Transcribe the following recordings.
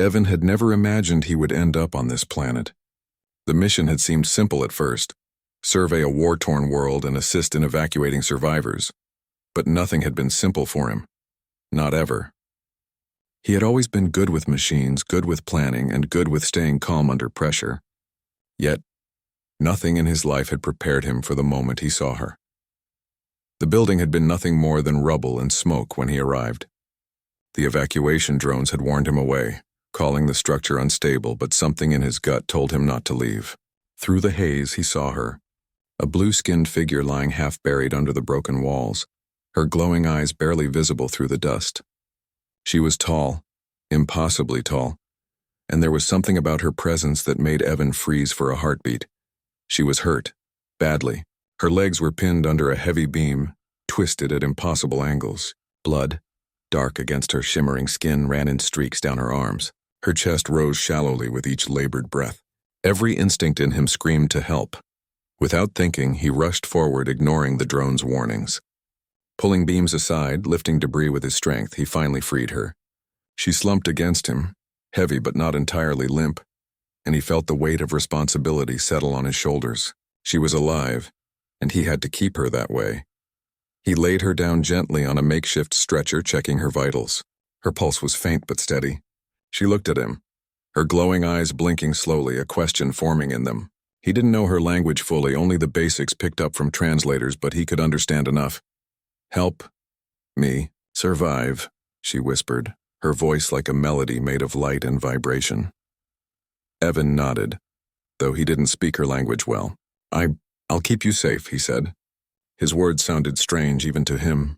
Evan had never imagined he would end up on this planet. The mission had seemed simple at first: survey a war-torn world and assist in evacuating survivors. But nothing had been simple for him. Not ever. He had always been good with machines, good with planning, and good with staying calm under pressure. Yet, nothing in his life had prepared him for the moment he saw her. The building had been nothing more than rubble and smoke when he arrived. The evacuation drones had warned him away, calling the structure unstable, but something in his gut told him not to leave. Through the haze, he saw her, a blue-skinned figure lying half-buried under the broken walls, her glowing eyes barely visible through the dust. She was tall, impossibly tall, and there was something about her presence that made Evan freeze for a heartbeat. She was hurt, badly. Her legs were pinned under a heavy beam, twisted at impossible angles. Blood, dark against her shimmering skin, ran in streaks down her arms. Her chest rose shallowly with each labored breath. Every instinct in him screamed to help. Without thinking, he rushed forward, ignoring the drone's warnings. Pulling beams aside, lifting debris with his strength, he finally freed her. She slumped against him, heavy but not entirely limp, and he felt the weight of responsibility settle on his shoulders. She was alive, and he had to keep her that way. He laid her down gently on a makeshift stretcher, checking her vitals. Her pulse was faint but steady. She looked at him, her glowing eyes blinking slowly, a question forming in them. He didn't know her language fully, only the basics picked up from translators, but he could understand enough. "Help me survive," she whispered, her voice like a melody made of light and vibration. Evan nodded, though he didn't speak her language well. I'll keep you safe," he said. His words sounded strange even to him.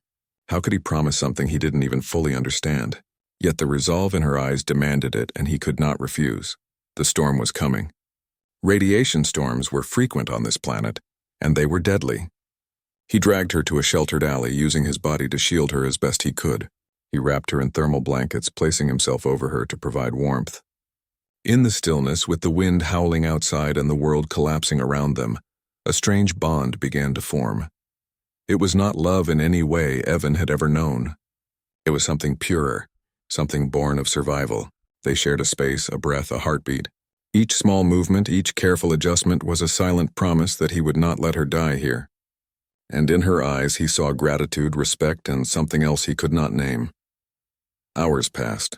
How could he promise something he didn't even fully understand? Yet the resolve in her eyes demanded it, and he could not refuse. The storm was coming. Radiation storms were frequent on this planet, and they were deadly. He dragged her to a sheltered alley, using his body to shield her as best he could. He wrapped her in thermal blankets, placing himself over her to provide warmth. In the stillness, with the wind howling outside and the world collapsing around them, a strange bond began to form. It was not love in any way Evan had ever known. It was something purer, something born of survival. They shared a space, a breath, a heartbeat. Each small movement, each careful adjustment was a silent promise that he would not let her die here. And in her eyes he saw gratitude, respect, and something else he could not name. Hours passed.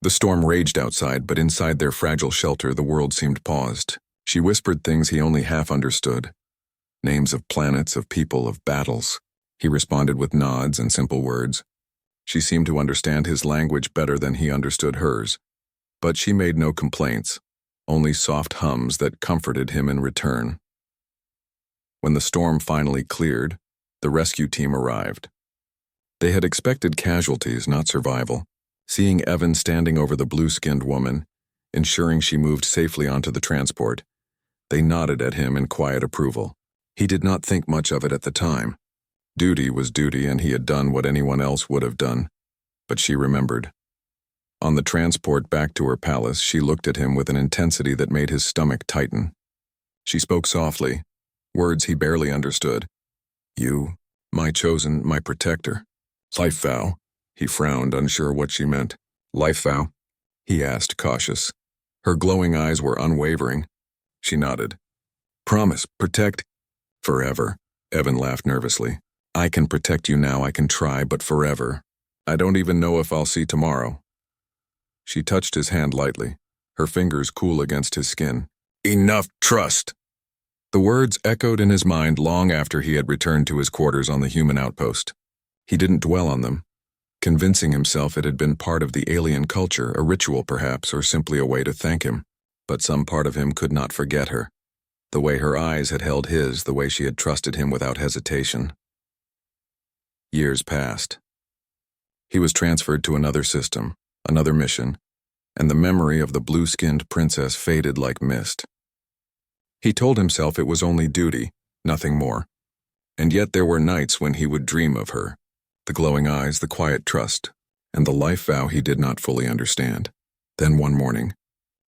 The storm raged outside, but inside their fragile shelter the world seemed paused. She whispered things he only half understood. Names of planets, of people, of battles. He responded with nods and simple words. She seemed to understand his language better than he understood hers. But she made no complaints, only soft hums that comforted him in return. When the storm finally cleared, the rescue team arrived. They had expected casualties, not survival. Seeing Evan standing over the blue-skinned woman, ensuring she moved safely onto the transport, they nodded at him in quiet approval. He did not think much of it at the time. Duty was duty, and he had done what anyone else would have done. But she remembered. On the transport back to her palace, she looked at him with an intensity that made his stomach tighten. She spoke softly, words he barely understood. "You, my chosen, my protector." "Life vow." He frowned, unsure what she meant. "Life vow?" he asked, cautious. Her glowing eyes were unwavering. She nodded. "Promise, protect." "Forever." Evan laughed nervously. "I can protect you now, I can try, but forever. I don't even know if I'll see tomorrow." She touched his hand lightly, her fingers cool against his skin. "Enough trust." The words echoed in his mind long after he had returned to his quarters on the human outpost. He didn't dwell on them, convincing himself it had been part of the alien culture, a ritual perhaps, or simply a way to thank him. But some part of him could not forget her. The way her eyes had held his, the way she had trusted him without hesitation. Years passed. He was transferred to another system, another mission, and the memory of the blue-skinned princess faded like mist. He told himself it was only duty, nothing more. And yet there were nights when he would dream of her, the glowing eyes, the quiet trust, and the life vow he did not fully understand. Then one morning,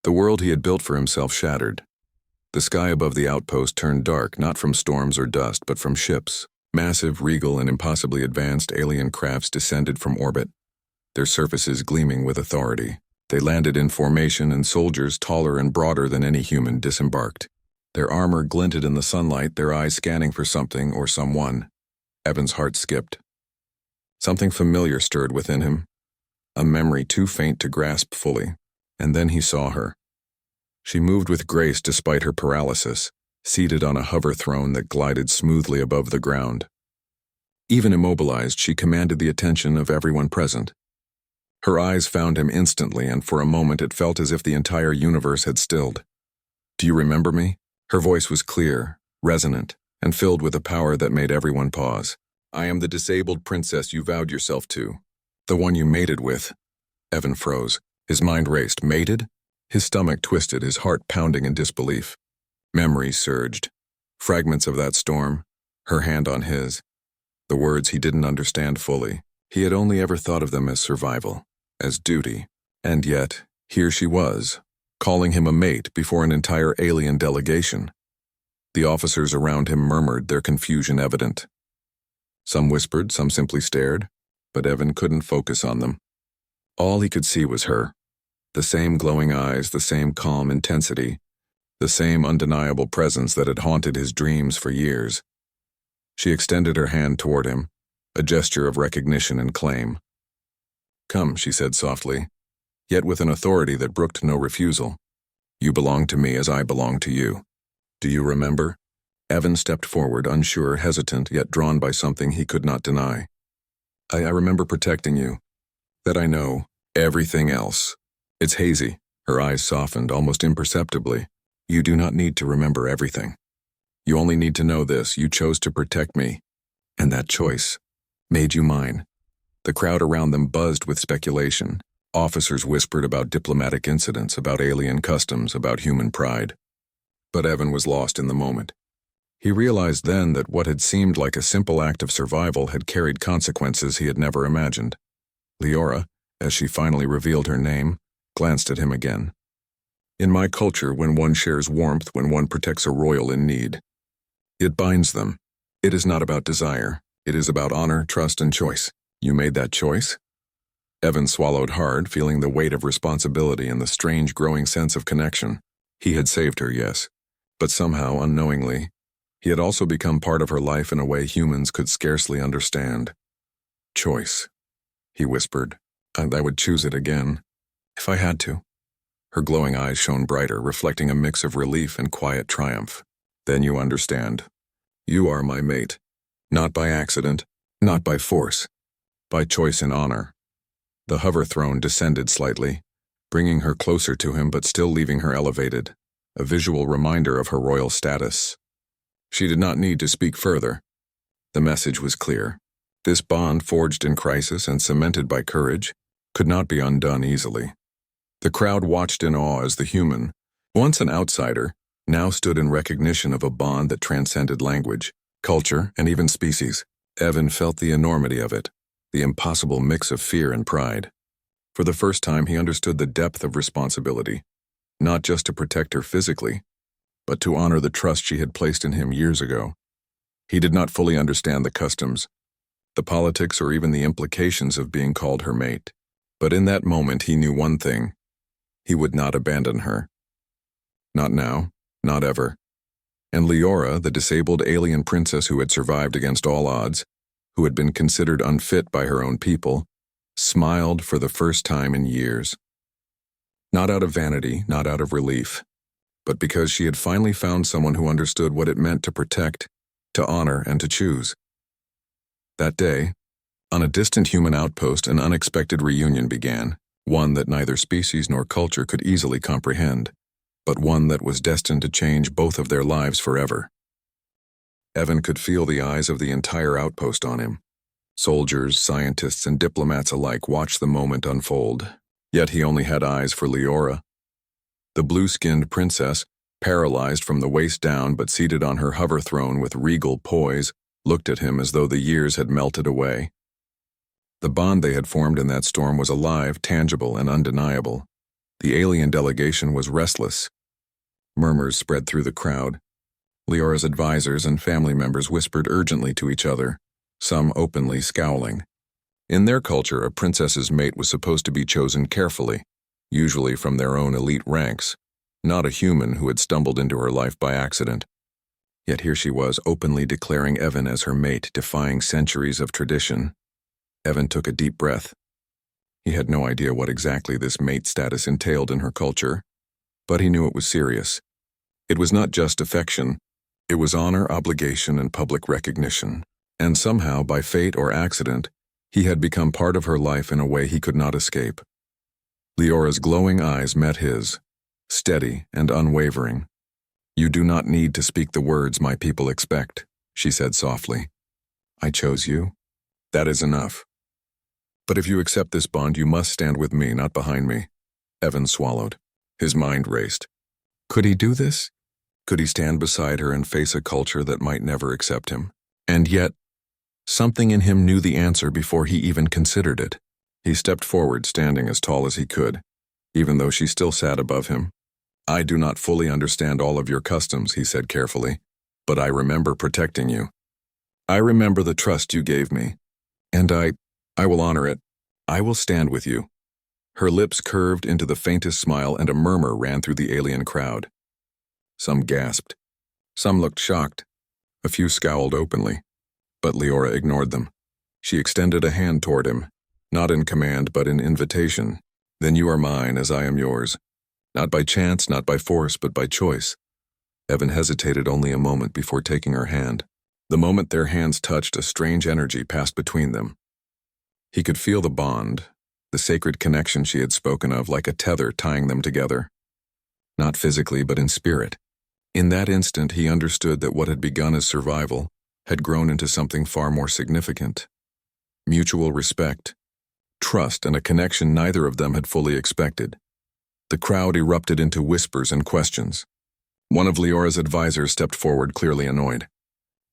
the world he had built for himself shattered. The sky above the outpost turned dark, not from storms or dust, but from ships. Massive, regal, and impossibly advanced alien crafts descended from orbit, their surfaces gleaming with authority. They landed in formation, and soldiers taller and broader than any human disembarked. Their armor glinted in the sunlight, their eyes scanning for something or someone. Evan's heart skipped. Something familiar stirred within him, a memory too faint to grasp fully, and then he saw her. She moved with grace despite her paralysis, seated on a hover throne that glided smoothly above the ground. Even immobilized, she commanded the attention of everyone present. Her eyes found him instantly, and for a moment it felt as if the entire universe had stilled. "Do you remember me?" Her voice was clear, resonant, and filled with a power that made everyone pause. "I am the disabled princess you vowed yourself to. The one you mated with." Evan froze. His mind raced. Mated? His stomach twisted, his heart pounding in disbelief. Memories surged. Fragments of that storm, her hand on his. The words he didn't understand fully. He had only ever thought of them as survival, as duty. And yet, here she was, calling him a mate before an entire alien delegation. The officers around him murmured, their confusion evident. Some whispered, some simply stared, but Evan couldn't focus on them. All he could see was her. The same glowing eyes, the same calm intensity, the same undeniable presence that had haunted his dreams for years. She extended her hand toward him, a gesture of recognition and claim. "Come," she said softly, yet with an authority that brooked no refusal. "You belong to me as I belong to you. Do you remember?" Evan stepped forward, unsure, hesitant, yet drawn by something he could not deny. I remember protecting you. That I know. Everything else. It's hazy." Her eyes softened, almost imperceptibly. "You do not need to remember everything. You only need to know this: you chose to protect me. And that choice made you mine." The crowd around them buzzed with speculation. Officers whispered about diplomatic incidents, about alien customs, about human pride. But Evan was lost in the moment. He realized then that what had seemed like a simple act of survival had carried consequences he had never imagined. Leora, as she finally revealed her name, glanced at him again. "In my culture, when one shares warmth, when one protects a royal in need, it binds them. It is not about desire. It is about honor, trust, and choice. You made that choice?" Evan swallowed hard, feeling the weight of responsibility and the strange growing sense of connection. He had saved her, yes, but somehow, unknowingly, he had also become part of her life in a way humans could scarcely understand. "Choice," he whispered. "I would choose it again, if I had to." Her glowing eyes shone brighter, reflecting a mix of relief and quiet triumph. "Then you understand. You are my mate. Not by accident, not by force, by choice and honor." The hover throne descended slightly, bringing her closer to him but still leaving her elevated, a visual reminder of her royal status. She did not need to speak further. The message was clear. This bond, forged in crisis and cemented by courage, could not be undone easily. The crowd watched in awe as the human, once an outsider, now stood in recognition of a bond that transcended language, culture, and even species. Evan felt the enormity of it, the impossible mix of fear and pride. For the first time, he understood the depth of responsibility, not just to protect her physically, but to honor the trust she had placed in him years ago. He did not fully understand the customs, the politics, or even the implications of being called her mate. But in that moment, he knew one thing: he would not abandon her. Not now, not ever. And Leora, the disabled alien princess who had survived against all odds, who had been considered unfit by her own people, smiled for the first time in years. Not out of vanity, not out of relief, but because she had finally found someone who understood what it meant to protect, to honor, and to choose. That day, on a distant human outpost, an unexpected reunion began, one that neither species nor culture could easily comprehend, but one that was destined to change both of their lives forever. Evan could feel the eyes of the entire outpost on him. Soldiers, scientists, and diplomats alike watched the moment unfold, yet he only had eyes for Leora. The blue-skinned princess, paralyzed from the waist down but seated on her hover throne with regal poise, looked at him as though the years had melted away. The bond they had formed in that storm was alive, tangible, and undeniable. The alien delegation was restless. Murmurs spread through the crowd. Leora's advisors and family members whispered urgently to each other, some openly scowling. In their culture, a princess's mate was supposed to be chosen carefully, usually from their own elite ranks, not a human who had stumbled into her life by accident. Yet here she was, openly declaring Evan as her mate, defying centuries of tradition. Evan took a deep breath. He had no idea what exactly this mate status entailed in her culture, but he knew it was serious. It was not just affection, it was honor, obligation, and public recognition. And somehow, by fate or accident, he had become part of her life in a way he could not escape. Leora's glowing eyes met his, steady and unwavering. "You do not need to speak the words my people expect," she said softly. "I chose you. That is enough. But if you accept this bond, you must stand with me, not behind me." Evan swallowed. His mind raced. Could he do this? Could he stand beside her and face a culture that might never accept him? And yet, something in him knew the answer before he even considered it. He stepped forward, standing as tall as he could, even though she still sat above him. "I do not fully understand all of your customs," he said carefully, "but I remember protecting you. I remember the trust you gave me, and I will honor it. I will stand with you." Her lips curved into the faintest smile, and a murmur ran through the alien crowd. Some gasped. Some looked shocked. A few scowled openly. But Leora ignored them. She extended a hand toward him, not in command but in invitation. "Then you are mine as I am yours. Not by chance, not by force, but by choice." Evan hesitated only a moment before taking her hand. The moment their hands touched, a strange energy passed between them. He could feel the bond, the sacred connection she had spoken of, like a tether tying them together. Not physically, but in spirit. In that instant, he understood that what had begun as survival had grown into something far more significant. Mutual respect, trust, and a connection neither of them had fully expected. The crowd erupted into whispers and questions. One of Leora's advisors stepped forward, clearly annoyed.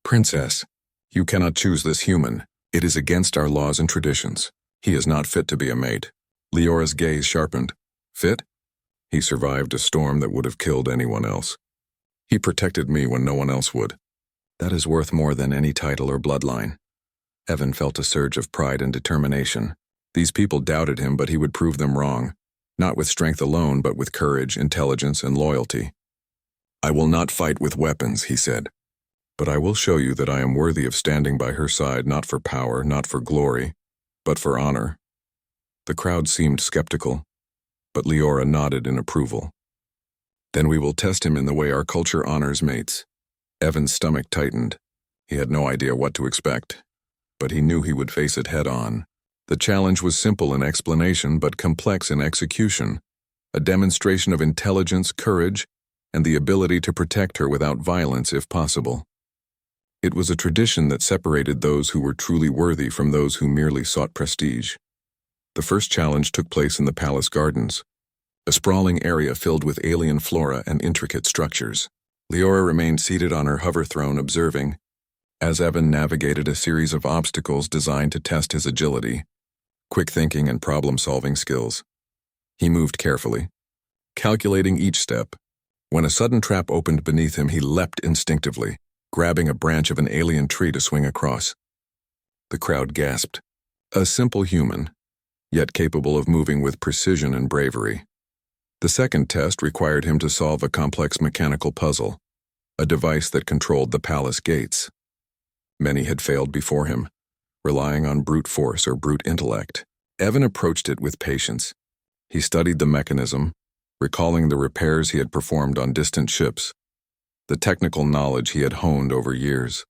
"Princess, you cannot choose this human. It is against our laws and traditions. He is not fit to be a mate." Leora's gaze sharpened. "Fit? He survived a storm that would have killed anyone else. He protected me when no one else would. That is worth more than any title or bloodline." Evan felt a surge of pride and determination. These people doubted him, but he would prove them wrong, not with strength alone, but with courage, intelligence, and loyalty. "I will not fight with weapons," he said, "but I will show you that I am worthy of standing by her side, not for power, not for glory, but for honor." The crowd seemed skeptical, but Leora nodded in approval. "Then we will test him in the way our culture honors mates." Evan's stomach tightened. He had no idea what to expect, but he knew he would face it head-on. The challenge was simple in explanation, but complex in execution. A demonstration of intelligence, courage, and the ability to protect her without violence if possible. It was a tradition that separated those who were truly worthy from those who merely sought prestige. The first challenge took place in the palace gardens, a sprawling area filled with alien flora and intricate structures. Leora remained seated on her hover throne, observing, as Evan navigated a series of obstacles designed to test his agility, quick thinking, and problem-solving skills. He moved carefully, calculating each step. When a sudden trap opened beneath him, he leapt instinctively, grabbing a branch of an alien tree to swing across. The crowd gasped. A simple human, yet capable of moving with precision and bravery. The second test required him to solve a complex mechanical puzzle, a device that controlled the palace gates. Many had failed before him, relying on brute force or brute intellect. Evan approached it with patience. He studied the mechanism, recalling the repairs he had performed on distant ships, the technical knowledge he had honed over years.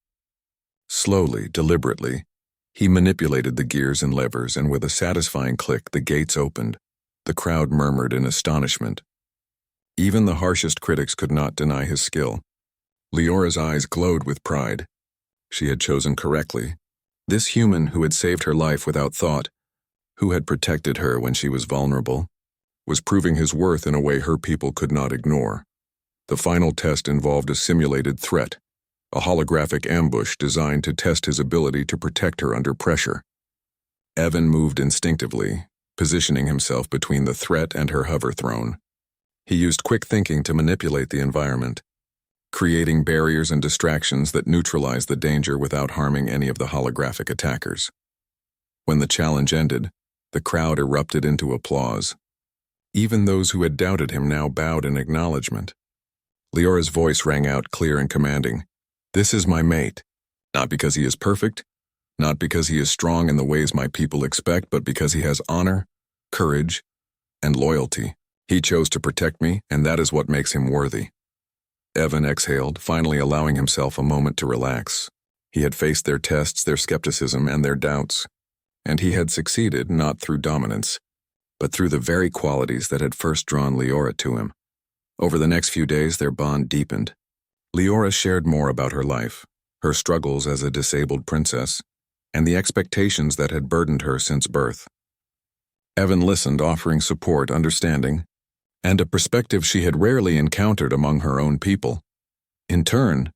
Slowly, deliberately, he manipulated the gears and levers, and with a satisfying click, the gates opened. The crowd murmured in astonishment. Even the harshest critics could not deny his skill. Leora's eyes glowed with pride. She had chosen correctly. This human who had saved her life without thought, who had protected her when she was vulnerable, was proving his worth in a way her people could not ignore. The final test involved a simulated threat, a holographic ambush designed to test his ability to protect her under pressure. Evan moved instinctively, positioning himself between the threat and her hover throne. He used quick thinking to manipulate the environment, creating barriers and distractions that neutralized the danger without harming any of the holographic attackers. When the challenge ended, the crowd erupted into applause. Even those who had doubted him now bowed in acknowledgement. Leora's voice rang out clear and commanding. "This is my mate. Not because he is perfect, not because he is strong in the ways my people expect, but because he has honor, courage, and loyalty. He chose to protect me, and that is what makes him worthy." Evan exhaled, finally allowing himself a moment to relax. He had faced their tests, their skepticism, and their doubts, and he had succeeded not through dominance, but through the very qualities that had first drawn Leora to him. Over the next few days, their bond deepened. Leora shared more about her life, her struggles as a disabled princess, and the expectations that had burdened her since birth. Evan listened, offering support, understanding, and a perspective she had rarely encountered among her own people. In turn,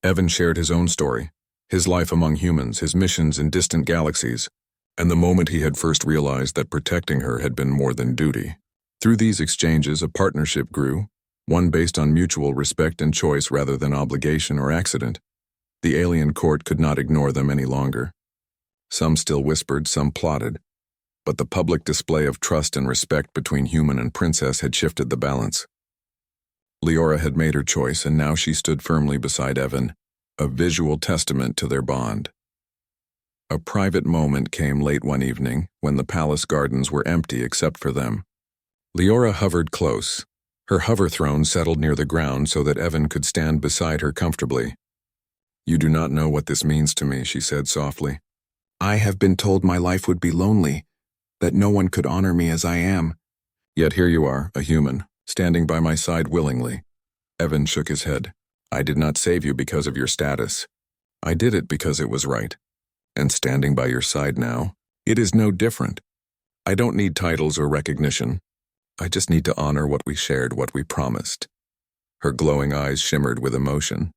Evan shared his own story, his life among humans, his missions in distant galaxies, and the moment he had first realized that protecting her had been more than duty. Through these exchanges, a partnership grew, one based on mutual respect and choice rather than obligation or accident. The alien court could not ignore them any longer. Some still whispered, some plotted, but the public display of trust and respect between human and princess had shifted the balance. Leora had made her choice, and now she stood firmly beside Evan, a visual testament to their bond. A private moment came late one evening when the palace gardens were empty except for them. Leora hovered close. Her hover throne settled near the ground so that Evan could stand beside her comfortably. "You do not know what this means to me," she said softly. "I have been told my life would be lonely, that no one could honor me as I am. Yet here you are, a human, standing by my side willingly." Evan shook his head. "I did not save you because of your status. I did it because it was right. And standing by your side now, it is no different. I don't need titles or recognition. I just need to honor what we shared, what we promised." Her glowing eyes shimmered with emotion.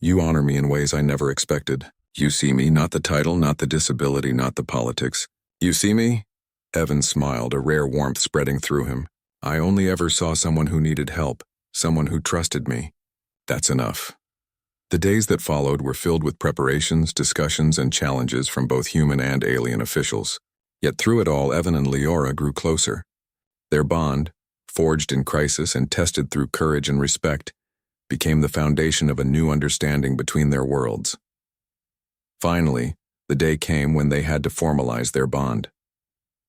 "You honor me in ways I never expected. You see me, not the title, not the disability, not the politics. You see me?" Evan smiled, a rare warmth spreading through him. "I only ever saw someone who needed help, someone who trusted me. That's enough." The days that followed were filled with preparations, discussions, and challenges from both human and alien officials. Yet through it all, Evan and Leora grew closer. Their bond, forged in crisis and tested through courage and respect, became the foundation of a new understanding between their worlds. Finally, the day came when they had to formalize their bond.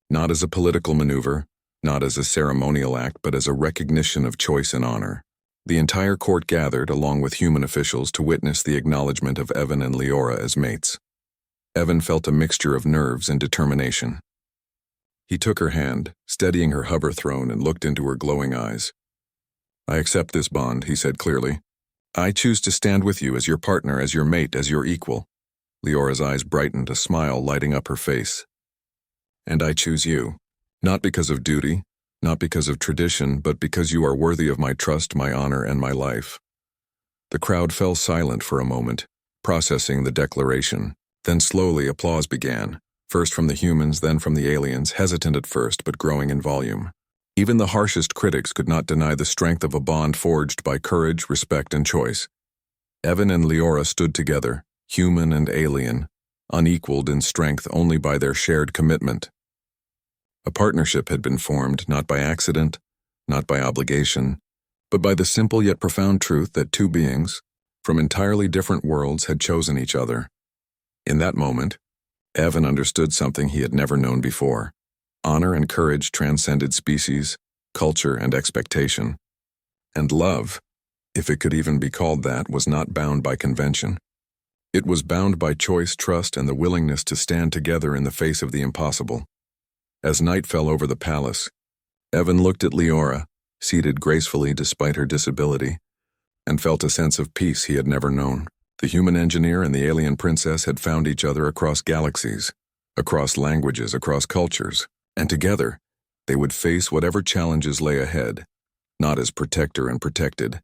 Not as a political maneuver, not as a ceremonial act, but as a recognition of choice and honor. The entire court gathered, along with human officials, to witness the acknowledgement of Evan and Leora as mates. Evan felt a mixture of nerves and determination. He took her hand, steadying her hover throne, and looked into her glowing eyes. "I accept this bond," he said clearly. "I choose to stand with you as your partner, as your mate, as your equal." Leora's eyes brightened, a smile lighting up her face. "And I choose you, not because of duty, not because of tradition, but because you are worthy of my trust, my honor, and my life." The crowd fell silent for a moment, processing the declaration. Then slowly applause began, first from the humans, then from the aliens, hesitant at first but growing in volume. Even the harshest critics could not deny the strength of a bond forged by courage, respect, and choice. Evan and Leora stood together, human and alien, unequaled in strength only by their shared commitment. A partnership had been formed not by accident, not by obligation, but by the simple yet profound truth that two beings, from entirely different worlds, had chosen each other. In that moment, Evan understood something he had never known before. Honor and courage transcended species, culture, and expectation. And love, if it could even be called that, was not bound by convention. It was bound by choice, trust, and the willingness to stand together in the face of the impossible. As night fell over the palace, Evan looked at Leora, seated gracefully despite her disability, and felt a sense of peace he had never known. The human engineer and the alien princess had found each other across galaxies, across languages, across cultures, and together they would face whatever challenges lay ahead, not as protector and protected,